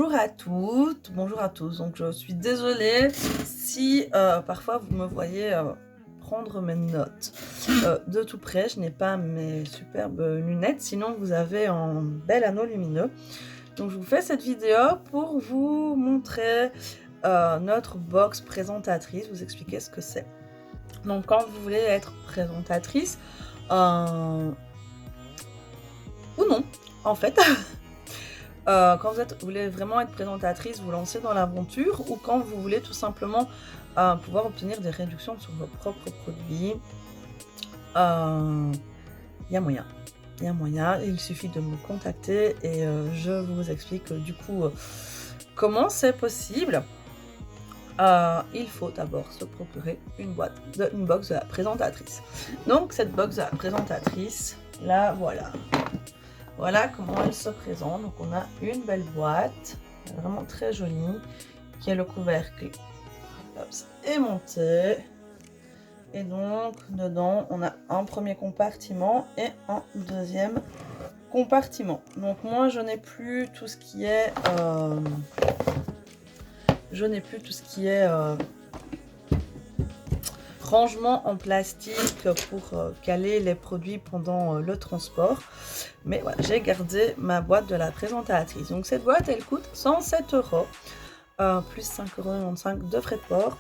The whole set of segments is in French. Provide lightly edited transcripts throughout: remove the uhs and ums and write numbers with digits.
Bonjour à toutes, bonjour à tous. Donc je suis désolée si parfois vous me voyez prendre mes notes de tout près. Je n'ai pas mes superbes lunettes, sinon vous avez un bel anneau lumineux. Donc je vous fais cette vidéo pour vous montrer notre box présentatrice, vous expliquer ce que c'est. Donc quand vous voulez être présentatrice, ou non, en fait, quand vous voulez vraiment être présentatrice, vous lancez dans l'aventure, ou quand vous voulez tout simplement pouvoir obtenir des réductions sur vos propres produits, il y a moyen. Il y a moyen, il suffit de me contacter et je vous explique du coup comment c'est possible. Il faut d'abord se procurer une box de la présentatrice. Donc cette box de la présentatrice, là voilà. Voilà comment elle se présente. Donc on a une belle boîte, vraiment très jolie, qui a le couvercle aimanté. Et donc dedans on a un premier compartiment et un deuxième compartiment. Donc moi je n'ai plus tout ce qui est rangement en plastique pour caler les produits pendant le transport. Mais voilà, j'ai gardé ma boîte de la présentatrice. Donc cette boîte, elle coûte 107 €, plus 5,95 € de frais de port.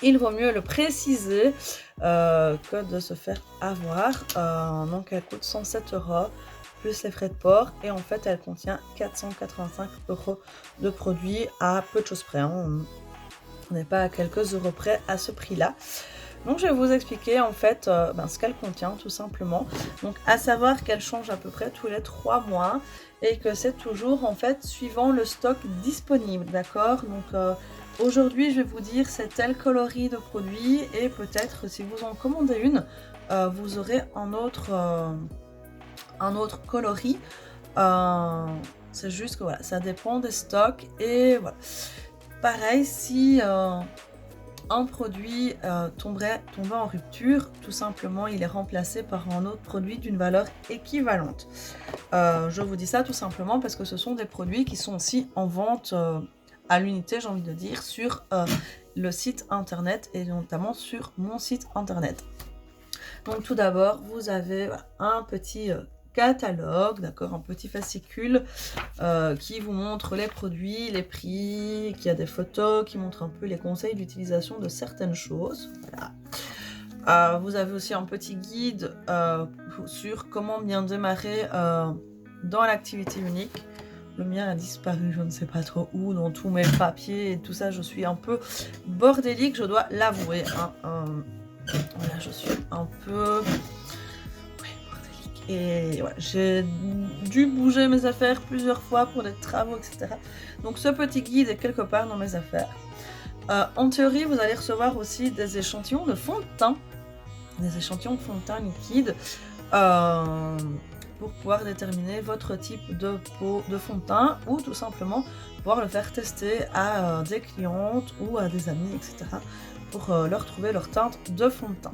Il vaut mieux le préciser que de se faire avoir. Donc elle coûte 107 € plus les frais de port. Et en fait, elle contient 485 € de produits à peu de choses près. On n'est pas à quelques euros près à ce prix-là. Donc je vais vous expliquer en fait ce qu'elle contient tout simplement. Donc à savoir qu'elle change à peu près tous les 3 mois et que c'est toujours en fait suivant le stock disponible, d'accord? Donc aujourd'hui je vais vous dire c'est tel coloris de produit et peut-être si vous en commandez une, vous aurez un autre coloris. C'est juste que voilà, ça dépend des stocks et voilà. Pareil, si un produit tombait en rupture, tout simplement il est remplacé par un autre produit d'une valeur équivalente. Je vous dis ça tout simplement parce que ce sont des produits qui sont aussi en vente à l'unité, j'ai envie de dire, sur le site internet et notamment sur mon site internet. Donc tout d'abord, vous avez un petit catalogue, d'accord, un petit fascicule qui vous montre les produits, les prix, qui a des photos, qui montre un peu les conseils d'utilisation de certaines choses. Voilà. Vous avez aussi un petit guide sur comment bien démarrer dans l'activité unique. Le mien a disparu, je ne sais pas trop où, dans tous mes papiers et tout ça. Je suis un peu bordélique, je dois l'avouer. Voilà, je suis un peu... Et voilà, j'ai dû bouger mes affaires plusieurs fois pour des travaux, etc. Donc ce petit guide est quelque part dans mes affaires. En théorie, vous allez recevoir aussi des échantillons de fond de teint. Des échantillons de fond de teint liquide pour pouvoir déterminer votre type de peau de fond de teint ou tout simplement pouvoir le faire tester à des clientes ou à des amis, etc. pour leur trouver leur teinte de fond de teint.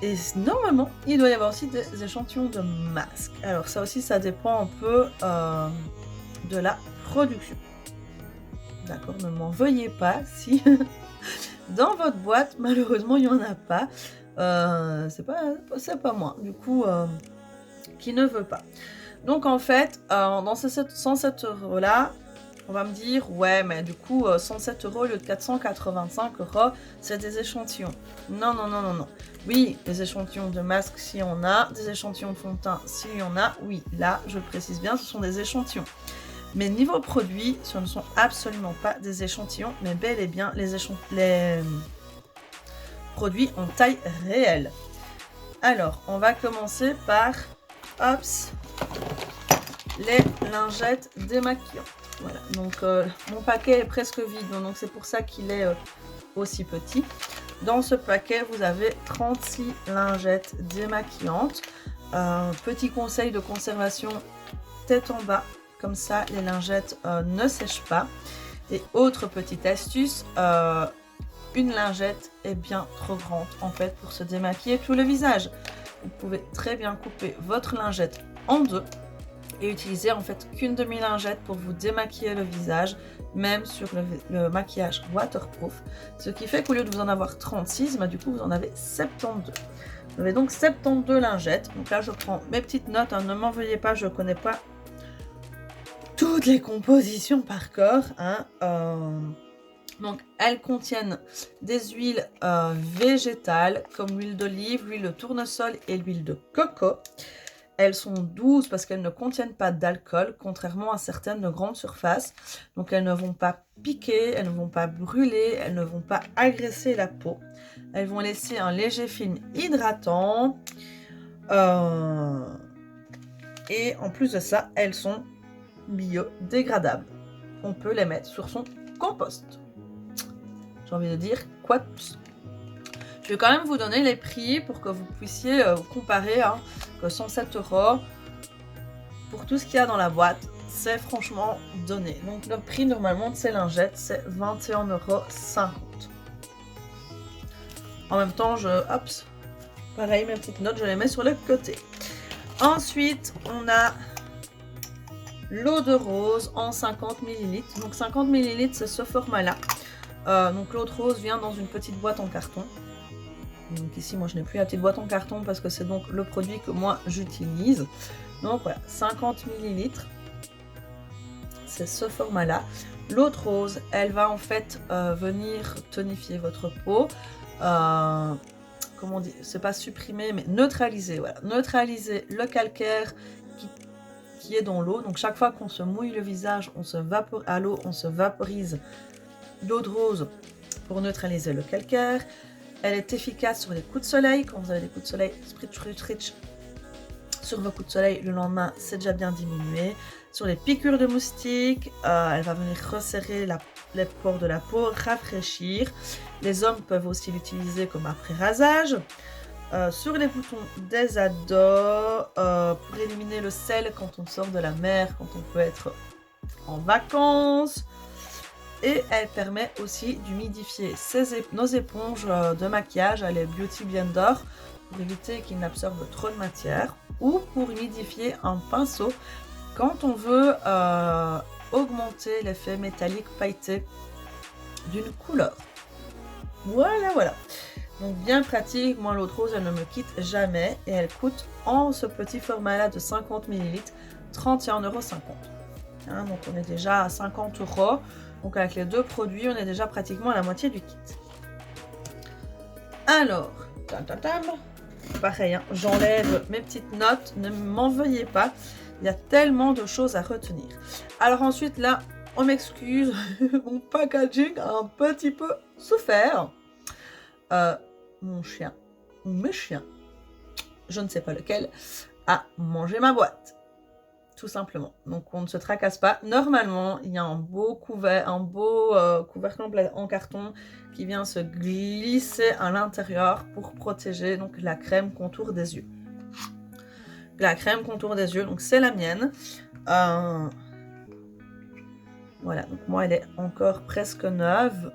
Et normalement, il doit y avoir aussi des échantillons de masques. Alors ça aussi, ça dépend un peu de la production. D'accord, ne m'en veuillez pas si dans votre boîte, malheureusement, il n'y en a pas. C'est pas moi, du coup, qui ne veut pas. Donc en fait, dans ces 107 € là, on va me dire, ouais, mais du coup, 107 € au lieu de 485 €, c'est des échantillons. Non, non, non, non, non. Oui, des échantillons de masques, s'il y en a. Des échantillons de fond de teint, s'il y en a. Oui, là, je précise bien, ce sont des échantillons. Mais niveau produit, ce ne sont absolument pas des échantillons, mais bel et bien les produits en taille réelle. Alors, on va commencer par, les lingettes démaquillantes. Voilà, donc mon paquet est presque vide, donc c'est pour ça qu'il est aussi petit. Dans ce paquet, vous avez 36 lingettes démaquillantes. Petit conseil de conservation, tête en bas, comme ça les lingettes ne sèchent pas. Et autre petite astuce, une lingette est bien trop grande en fait pour se démaquiller tout le visage. Vous pouvez très bien couper votre lingette en deux et utilisez en fait qu'une demi-lingette pour vous démaquiller le visage, même sur le maquillage waterproof, ce qui fait qu'au lieu de vous en avoir 36, bah, du coup vous en avez 72. Vous avez donc 72 lingettes. Donc là je prends mes petites notes, hein. Ne m'en veuillez pas, je ne connais pas toutes les compositions par corps, hein. Donc elles contiennent des huiles végétales comme l'huile d'olive, l'huile de tournesol et l'huile de coco. Elles sont douces parce qu'elles ne contiennent pas d'alcool, contrairement à certaines de grande surface. Donc elles ne vont pas piquer, elles ne vont pas brûler, elles ne vont pas agresser la peau. Elles vont laisser un léger film hydratant. Et en plus de ça, elles sont biodégradables. On peut les mettre sur son compost. J'ai envie de dire, quoi de plus? Je vais quand même vous donner les prix pour que vous puissiez comparer, hein, que 107 € pour tout ce qu'il y a dans la boîte, c'est franchement donné. Donc le prix normalement de ces lingettes, c'est 21,50 €. En même temps, pareil, mes petites notes, je les mets sur le côté. Ensuite, on a l'eau de rose en 50 ml. Donc 50 ml, c'est ce format-là. Donc l'eau de rose vient dans une petite boîte en carton. Donc ici, moi, je n'ai plus la petite boîte en carton parce que c'est donc le produit que moi, j'utilise. Donc voilà, 50 ml. C'est ce format-là. L'eau de rose, elle va en fait venir tonifier votre peau. Comment dire, c'est pas supprimer, mais neutraliser. Voilà, neutraliser le calcaire qui est dans l'eau. Donc chaque fois qu'on se mouille le visage, à l'eau, on se vaporise l'eau de rose pour neutraliser le calcaire. Elle est efficace sur les coups de soleil. Quand vous avez des coups de soleil, spritch sur vos coups de soleil, le lendemain, c'est déjà bien diminué. Sur les piqûres de moustiques, elle va venir resserrer les pores de la peau, rafraîchir. Les hommes peuvent aussi l'utiliser comme après rasage. Sur les boutons des ados, pour éliminer le sel quand on sort de la mer, quand on peut être en vacances. Et elle permet aussi d'humidifier nos éponges de maquillage, les Beauty Blender, pour éviter qu'ils n'absorbent trop de matière, ou pour humidifier un pinceau quand on veut augmenter l'effet métallique pailleté d'une couleur. Voilà. Donc bien pratique, moi l'eau de rose elle ne me quitte jamais et elle coûte en ce petit format là de 50 ml 31,50 €. Hein, donc on est déjà à 50 €. Donc avec les deux produits, on est déjà pratiquement à la moitié du kit. Alors, pareil, hein, j'enlève mes petites notes, ne m'en veuillez pas. Il y a tellement de choses à retenir. Alors ensuite, là, on m'excuse, mon packaging a un petit peu souffert. Mon chien, ou mes chiens, je ne sais pas lequel, a mangé ma boîte. Tout simplement. Donc on ne se tracasse pas. Normalement, il y a un beau couvercle en carton qui vient se glisser à l'intérieur pour protéger donc la crème contour des yeux. La crème contour des yeux, donc c'est la mienne. Voilà, donc moi elle est encore presque neuve.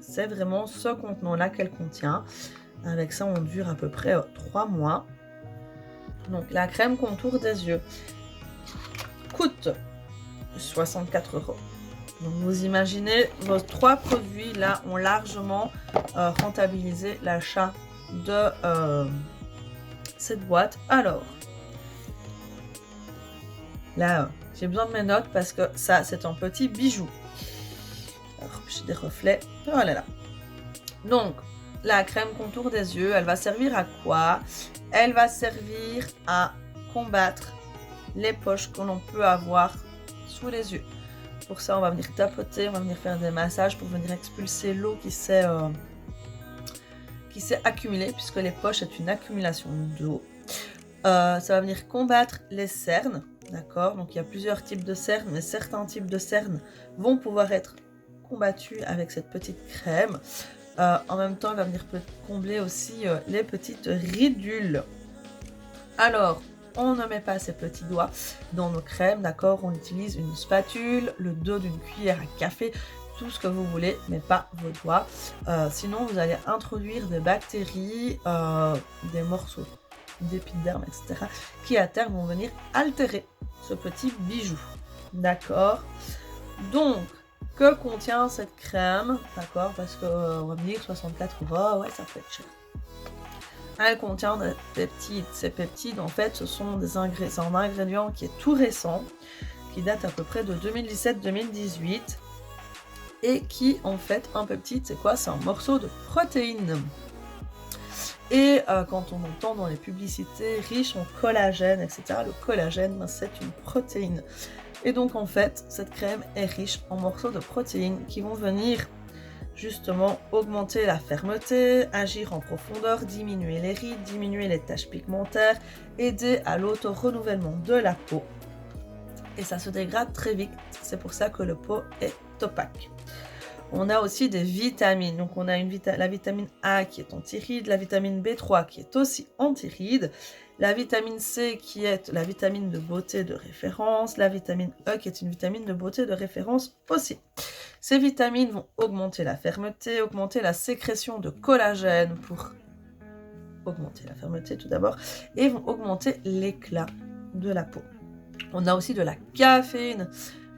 C'est vraiment ce contenant-là qu'elle contient. Avec ça, on dure à peu près 3 mois. Donc la crème contour des yeux coûte 64 €. Donc vous imaginez, vos 3 produits là ont largement rentabilisé l'achat de cette boîte. Alors, là, j'ai besoin de mes notes parce que ça, c'est un petit bijou. Alors, j'ai des reflets. Oh là là. Donc, la crème contour des yeux, elle va servir à quoi? Elle va servir à combattre les poches que l'on peut avoir sous les yeux. Pour ça, on va venir tapoter, on va venir faire des massages pour venir expulser l'eau qui s'est accumulée, puisque les poches est une accumulation d'eau. Ça va venir combattre les cernes, d'accord? Donc il y a plusieurs types de cernes, mais certains types de cernes vont pouvoir être combattus avec cette petite crème. En même temps, elle va venir combler aussi les petites ridules. Alors, on ne met pas ses petits doigts dans nos crèmes, d'accord? On utilise une spatule, le dos d'une cuillère à café, tout ce que vous voulez, mais pas vos doigts. Sinon, vous allez introduire des bactéries, des morceaux d'épiderme, etc., qui à terme vont venir altérer ce petit bijou. D'accord. Donc, que contient cette crème? D'accord, parce qu'on va me dire 64 €, ouais, ça peut être cher. Elle contient des peptides. Ces peptides, en fait, ce sont c'est un ingrédient qui est tout récent, qui date à peu près de 2017-2018, et qui, en fait, un peptide, c'est quoi? C'est un morceau de protéine. Et quand on entend dans les publicités riche en collagène, etc., le collagène, ben, c'est une protéine. Et donc, en fait, cette crème est riche en morceaux de protéines qui vont venir justement augmenter la fermeté, agir en profondeur, diminuer les rides, diminuer les taches pigmentaires, aider à l'auto-renouvellement de la peau. Et ça se dégrade très vite, c'est pour ça que le pot est opaque. On a aussi des vitamines, donc on a la vitamine A qui est anti-rides, la vitamine B3 qui est aussi anti-rides, la vitamine C qui est la vitamine de beauté de référence, la vitamine E qui est une vitamine de beauté de référence aussi. Ces vitamines vont augmenter la fermeté, augmenter la sécrétion de collagène pour augmenter la fermeté tout d'abord, et vont augmenter l'éclat de la peau. On a aussi de la caféine.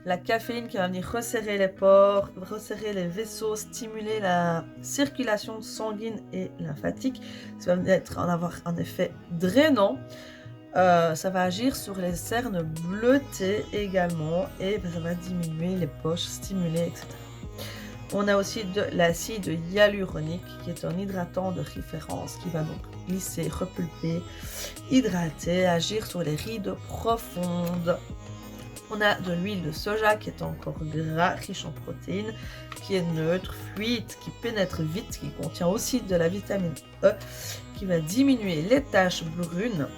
La caféine qui va venir resserrer les pores, resserrer les vaisseaux, stimuler la circulation sanguine et lymphatique. Ça va avoir un effet drainant. Ça va agir sur les cernes bleutées également et ça va diminuer les poches, stimuler, etc. On a aussi de l'acide hyaluronique qui est un hydratant de référence qui va donc glisser, repulper, hydrater, agir sur les rides profondes. On a de l'huile de soja qui est encore gras, riche en protéines, qui est neutre, fluide, qui pénètre vite, qui contient aussi de la vitamine E, qui va diminuer les taches brunes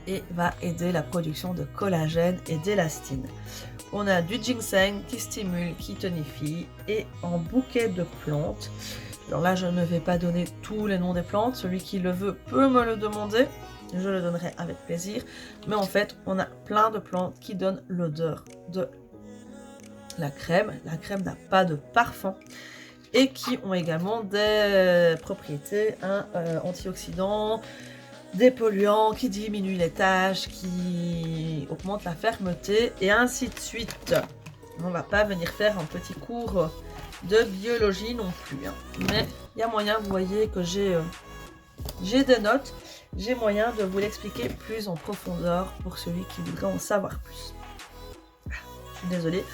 et va aider la production de collagène et d'élastine. On a du ginseng qui stimule, qui tonifie, et en bouquet de plantes. Alors là, je ne vais pas donner tous les noms des plantes. Celui qui le veut peut me le demander. Je le donnerai avec plaisir. Mais en fait, on a plein de plantes qui donnent l'odeur de la crème. La crème n'a pas de parfum. Et qui ont également des propriétés antioxydants, des polluants, qui diminuent les taches, qui augmentent la fermeté, et ainsi de suite. On ne va pas venir faire un petit cours de biologie non plus. Hein. Mais il y a moyen, vous voyez que j'ai des notes. J'ai moyen de vous l'expliquer plus en profondeur pour celui qui voudrait en savoir plus. Je suis désolée.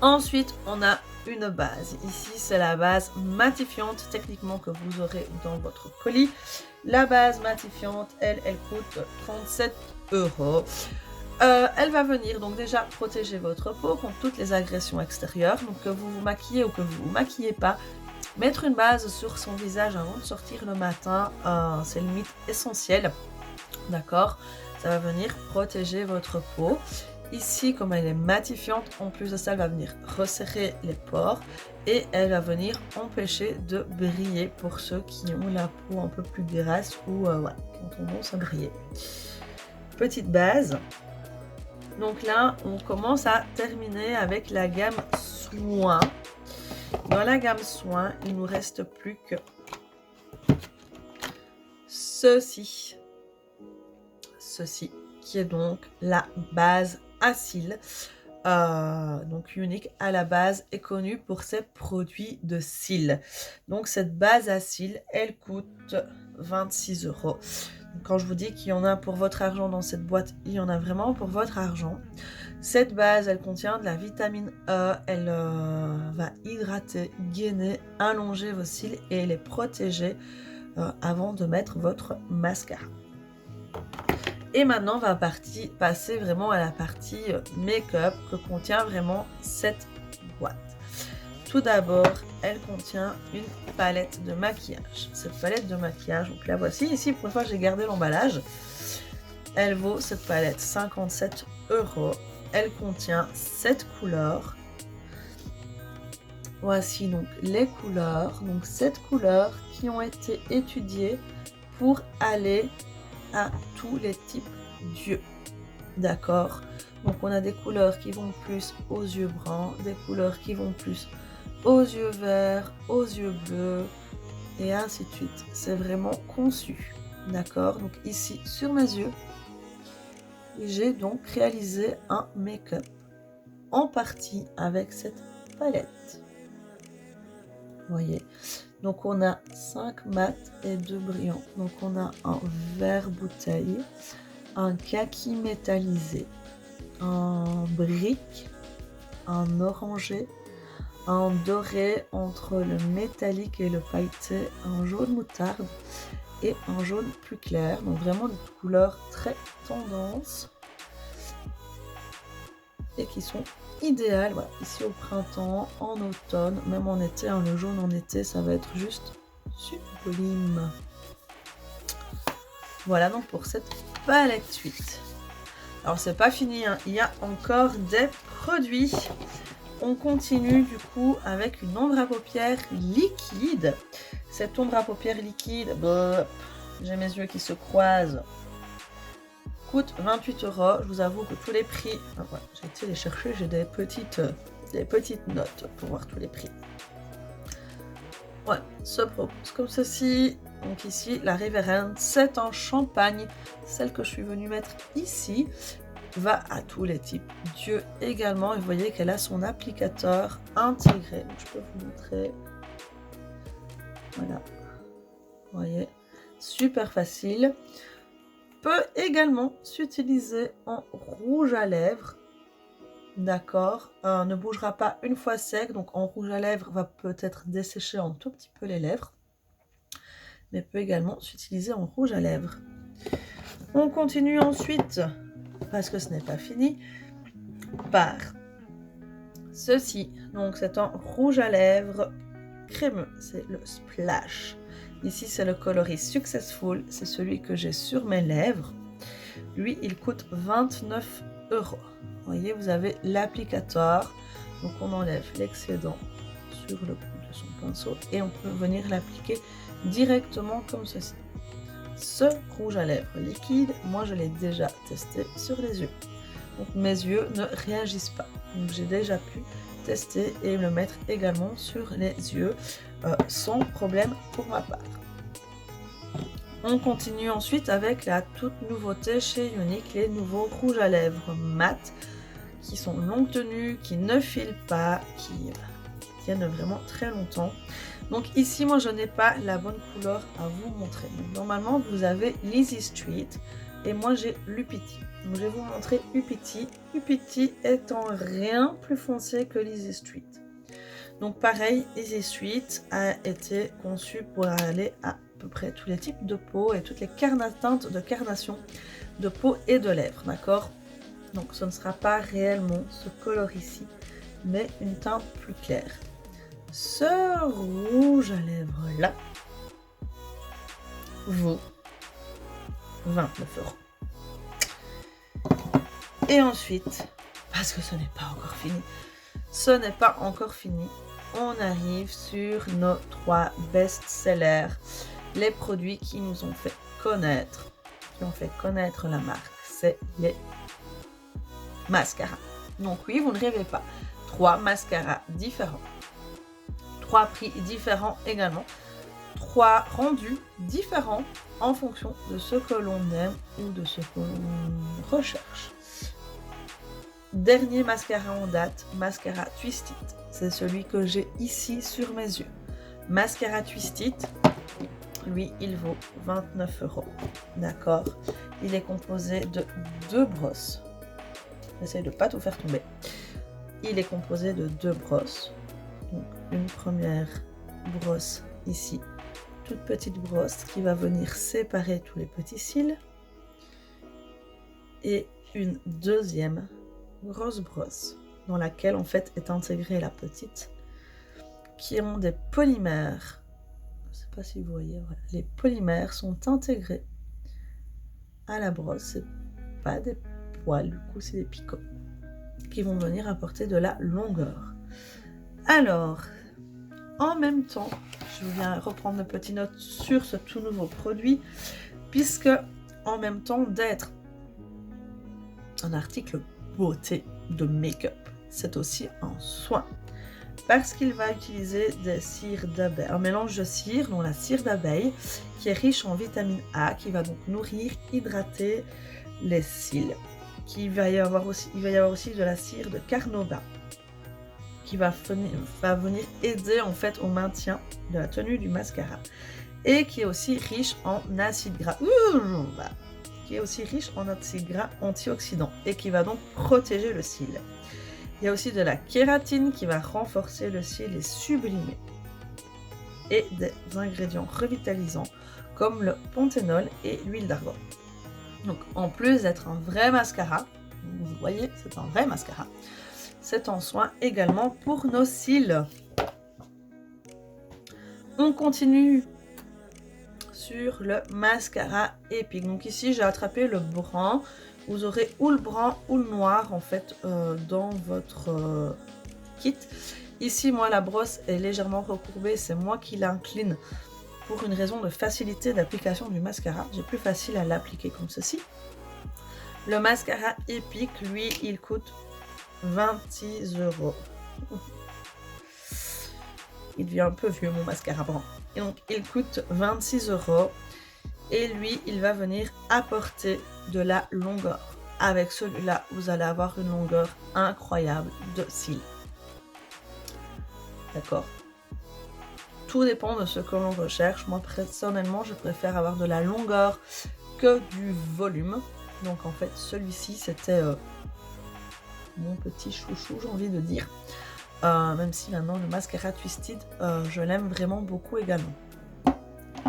Ensuite, on a une base. Ici, c'est la base matifiante, techniquement, que vous aurez dans votre colis. La base matifiante, elle coûte 37 €. Elle va venir donc déjà protéger votre peau contre toutes les agressions extérieures. Donc que vous vous maquillez ou que vous vous maquillez pas, mettre une base sur son visage avant de sortir le matin, c'est limite essentiel. D'accord? Ça va venir protéger votre peau. Ici, comme elle est matifiante, en plus de ça, elle va venir resserrer les pores et elle va venir empêcher de briller pour ceux qui ont la peau un peu plus grasse ou ouais, qui ont tendance à briller. Petite base. Donc là, on commence à terminer avec la gamme Soins. Dans la gamme Soins, il ne nous reste plus que ceci. Ceci, qui est donc la base à cils. Donc unique à la base et connue pour ses produits de cils. Donc cette base à cils, elle coûte 26 €. Donc, quand je vous dis qu'il y en a pour votre argent dans cette boîte, il y en a vraiment pour votre argent. Cette base, elle contient de la vitamine E, elle va hydrater, gainer, allonger vos cils et les protéger avant de mettre votre mascara. Et maintenant, on va passer vraiment à la partie make-up que contient vraiment cette boîte. Tout d'abord, elle contient une palette de maquillage. Cette palette de maquillage, donc la voici. Ici, pour une fois, j'ai gardé l'emballage. Elle vaut, cette palette, 57 €. Elle contient 7 couleurs. Voici donc les couleurs. Donc 7 couleurs qui ont été étudiées pour aller à tous les types d'yeux. D'accord? Donc on a des couleurs qui vont plus aux yeux bruns, des couleurs qui vont plus aux yeux verts, aux yeux bleus, et ainsi de suite. C'est vraiment conçu. D'accord? Donc ici, sur mes yeux, Et j'ai donc réalisé un make-up en partie avec cette palette. Vous voyez, donc on a 5 mat et 2 brillants. Donc on a un vert bouteille, un kaki métallisé, un brique, un orangé, un doré entre le métallique et le pailleté, un jaune moutarde et un jaune plus clair. Donc vraiment des couleurs très tendance et qui sont idéal, voilà, ici au printemps, en automne, même en été, hein, le jaune en été, ça va être juste sublime. Voilà donc pour cette palette 8. Alors c'est pas fini, hein, il y a encore des produits. On continue du coup avec une ombre à paupières liquide. Cette ombre à paupières liquide, j'ai mes yeux qui se croisent, coûte 28 €. Je vous avoue que tous les prix, ouais, j'ai été les chercher, j'ai des petites notes pour voir tous les prix. Ouais, se propose comme ceci. Donc ici, la Révérende, c'est en champagne. Celle que je suis venue mettre ici va à tous les types d'yeux également. Et vous voyez qu'elle a son applicateur intégré. Donc je peux vous montrer. Voilà. Vous voyez, super facile. Peut également s'utiliser en rouge à lèvres, d'accord, ne bougera pas une fois sec, donc en rouge à lèvres va peut-être dessécher un tout petit peu les lèvres, mais peut également s'utiliser en rouge à lèvres. On continue ensuite, parce que ce n'est pas fini, par ceci, donc c'est un rouge à lèvres crémeux, c'est le Splash. Ici, c'est le coloris Successful, c'est celui que j'ai sur mes lèvres. Lui, il coûte 29 €. Vous voyez, vous avez l'applicateur. Donc, on enlève l'excédent sur le bout de son pinceau et on peut venir l'appliquer directement comme ceci. Ce rouge à lèvres liquide, moi, je l'ai déjà testé sur les yeux. Donc, mes yeux ne réagissent pas. Donc, j'ai déjà pu tester et le mettre également sur les yeux sans problème pour ma part. On continue ensuite avec la toute nouveauté chez Younique, les nouveaux rouges à lèvres mat qui sont longue tenue, qui ne filent pas, qui tiennent vraiment très longtemps. Donc ici, moi, je n'ai pas la bonne couleur à vous montrer. Donc, normalement, vous avez l'Easy Street et moi, j'ai l'Upiti. Donc, je vais vous montrer Upiti. Upiti étant rien plus foncé que l'Easy Street. Donc pareil, Easy Street a été conçu pour aller à peu près tous les types de peau et toutes les teintes de carnation de peau et de lèvres, d'accord? Donc ce ne sera pas réellement ce color ici, mais une teinte plus claire. Ce rouge à lèvres là vaut 29 €. Et ensuite, parce que ce n'est pas encore fini, on arrive sur nos 3 best-sellers, les produits qui nous ont fait connaître, la marque, c'est les mascaras. Donc oui, vous ne rêvez pas, 3 mascaras différents, 3 prix différents également, 3 rendus différents en fonction de ce que l'on aime ou de ce que l'on recherche. Dernier mascara en date, mascara Twist It. C'est celui que j'ai ici sur mes yeux. Mascara Twist It, lui, il vaut 29 €. D'accord? Il est composé de 2 brosses. J'essaie de ne pas tout faire tomber. Il est composé de 2 brosses. Donc, une première brosse ici, toute petite brosse qui va venir séparer tous les petits cils. Et une deuxième grosse brosse dans laquelle en fait est intégrée la petite, qui ont des polymères. Je ne sais pas si vous voyez, voilà. Les polymères sont intégrés à la brosse, c'est pas des poils, du coup c'est des picots qui vont venir apporter de la longueur. Alors, en même temps, je viens reprendre mes petites notes sur ce tout nouveau produit, puisque en même temps d'être un article beauté de make-up, c'est aussi un soin, parce qu'il va utiliser des cires d'abeille, un mélange de cire, dont la cire d'abeille, qui est riche en vitamine A, qui va donc nourrir, hydrater les cils. il va y avoir aussi de la cire de carnauba qui va venir aider en fait au maintien de la tenue du mascara et qui est aussi riche en acides gras. Qui est aussi riche en acides gras antioxydants et qui va donc protéger le cil. Il y a aussi de la kératine qui va renforcer le cil et sublimer. Et des ingrédients revitalisants comme le panthénol et l'huile d'argan. Donc en plus d'être un vrai mascara, vous voyez, c'est un vrai mascara, c'est un soin également pour nos cils. On continue sur le mascara épique. Donc ici j'ai attrapé le brun. Vous aurez ou le brun ou le noir en fait dans votre kit. Ici moi la brosse est légèrement recourbée, c'est moi qui l'incline pour une raison de facilité d'application du mascara. J'ai plus facile à l'appliquer comme ceci. Le mascara épique, lui, il coûte 26 €. Il devient un peu vieux mon mascara brun. Et donc il coûte 26 € et lui il va venir apporter de la longueur. Avec celui-là vous allez avoir une longueur incroyable de cils. D'accord? Tout dépend de ce que l'on recherche. Moi personnellement je préfère avoir de la longueur que du volume. Donc en fait celui-ci c'était mon petit chouchou, j'ai envie de dire. Même si maintenant le mascara Twisted, je l'aime vraiment beaucoup également.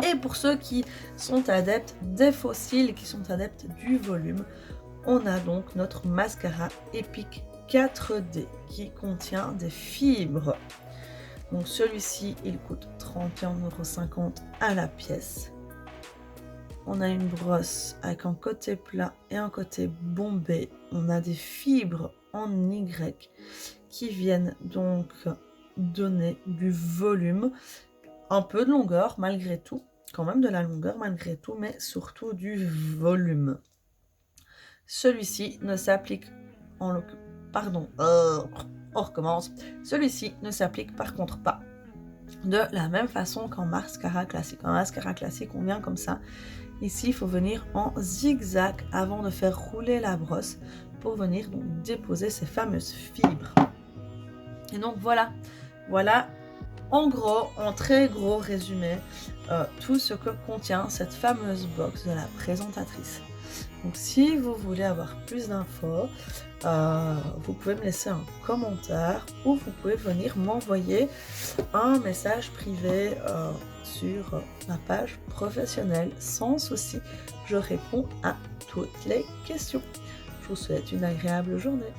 Et pour ceux qui sont adeptes des faux cils, qui sont adeptes du volume, on a donc notre mascara Epic 4D qui contient des fibres. Donc celui-ci, il coûte 31,50 € à la pièce. On a une brosse avec un côté plat et un côté bombé. On a des fibres en Y qui viennent donc donner du volume, un peu de longueur malgré tout, quand même de la longueur malgré tout, mais surtout du volume. Celui-ci ne s'applique on recommence. Celui-ci ne s'applique par contre pas de la même façon qu'en mascara classique. En mascara classique, on vient comme ça. Ici, il faut venir en zigzag avant de faire rouler la brosse pour venir donc déposer ces fameuses fibres. Et donc voilà en gros, en très gros résumé, tout ce que contient cette fameuse box de la présentatrice. Donc si vous voulez avoir plus d'infos, vous pouvez me laisser un commentaire ou vous pouvez venir m'envoyer un message privé sur ma page professionnelle sans souci. Je réponds à toutes les questions. Je vous souhaite une agréable journée.